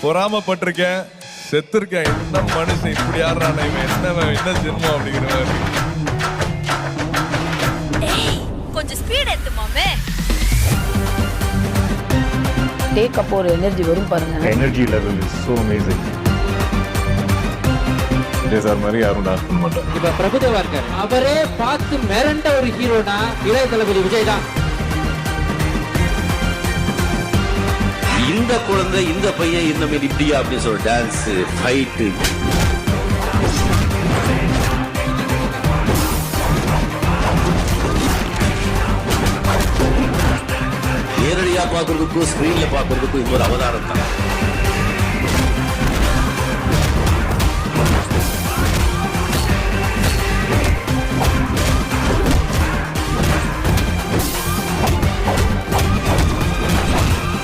பொறாமப்பட்டிருக்கேன், செத்துருக்கேன். என்ன மனுஷன் இப்படி ஆடுறானே, இவன் என்ன ஜென்மம் அப்படிங்கிற மாதிரி. கொஞ்சம் ஸ்பீட் ஏத்துமாமே. டேக் அப் ஒரு எனர்ஜி வரும் பாருங்க. Energy level is so amazing. Sir மாதிரி யாரும் டான்ஸ் பண்ண மாட்டாங்க. இப்ப பிரபுதேவா இருக்காரு, அவரே பார்த்து மிரண்ட ஒரு ஹீரோனா இளைய தளபதி விஜய் தான். இந்த குழந்தை இந்த பையன் இந்த மாதிரி இப்படியா அப்படின்னு சொல்ற டான்ஸ் ஃபைட்டு நேரடியா பார்க்கறதுக்கும் ஸ்கிரீன்ல பார்க்கறதுக்கும் இன்னொரு அவதாரம் தான்.